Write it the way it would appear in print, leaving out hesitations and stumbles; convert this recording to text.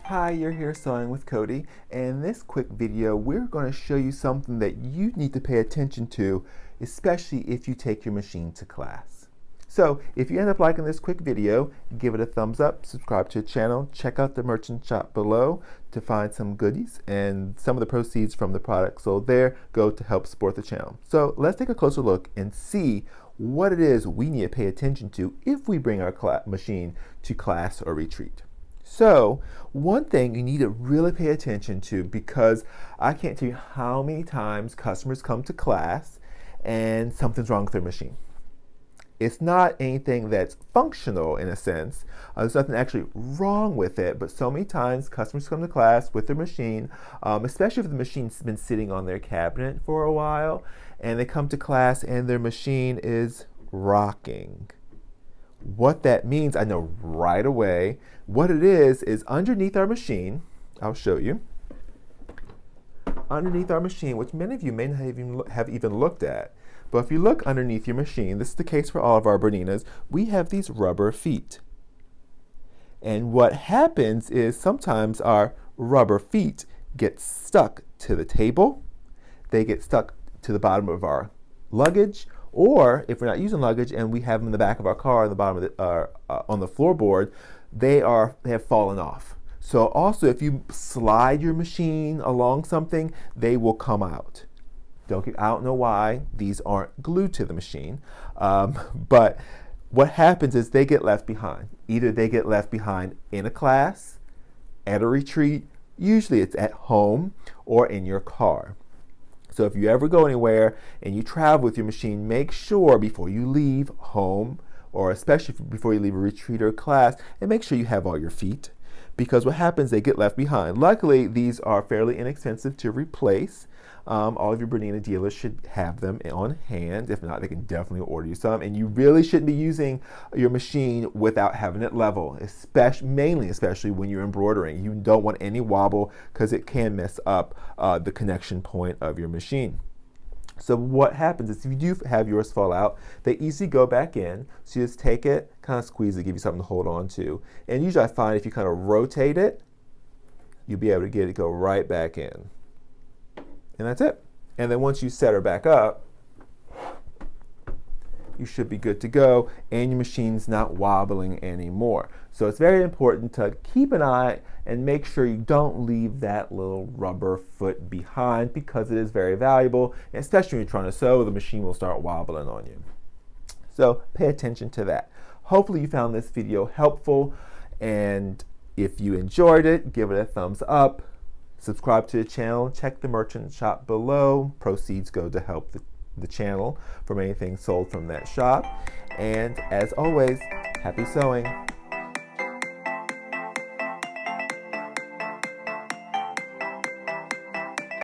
Hi, you're here sewing with Cody, and in this quick video we're going to show you something that you need to pay attention to, especially if you take your machine to class. So if you end up liking this quick video, give it a thumbs up, subscribe to the channel, check out the merchant shop below to find some goodies, and some of the proceeds from the products sold there go to help support the channel. So let's take a closer look and see what it is we need to pay attention to if we bring our machine to class or retreat. So one thing you need to really pay attention to, because I can't tell you how many times customers come to class and something's wrong with their machine. It's not anything that's functional in a sense. There's nothing actually wrong with it, but so many times customers come to class with their machine, especially if the machine's been sitting on their cabinet for a while, and they come to class and their machine is rocking. What that means, I know right away. What it is underneath our machine, I'll show you. Underneath our machine, which many of you may not have even looked at, but if you look underneath your machine, this is the case for all of our BERNINAs, we have these rubber feet. And what happens is sometimes our rubber feet get stuck to the table, they get stuck to the bottom of our luggage, or if we're not using luggage and we have them in the back of our car, on the bottom of on the floorboard, they have fallen off. So also, if you slide your machine along something, they will come out. I don't know why these aren't glued to the machine, but what happens is they get left behind. Either they get left behind in a class, at a retreat, usually it's at home, or in your car. So if you ever go anywhere and you travel with your machine, make sure before you leave home, or especially before you leave a retreat or class, and make sure you have all your feet, because what happens, they get left behind. Luckily, these are fairly inexpensive to replace. All of your BERNINA dealers should have them on hand. If not, they can definitely order you some. And you really shouldn't be using your machine without having it level, especially when you're embroidering. You don't want any wobble, because it can mess up the connection point of your machine. So what happens is if you do have yours fall out, they easily go back in. So you just take it, kind of squeeze it, give you something to hold on to. And usually I find if you kind of rotate it, you'll be able to get it go right back in. And that's it. And then once you set her back up, you should be good to go, and your machine's not wobbling anymore. So it's very important to keep an eye and make sure you don't leave that little rubber foot behind, because it is very valuable, and especially when you're trying to sew, the machine will start wobbling on you. So pay attention to that. Hopefully you found this video helpful, and if you enjoyed it, give it a thumbs up. Subscribe to the channel, check the merchant shop below. Proceeds go to help the channel from anything sold from that shop. And as always, happy sewing.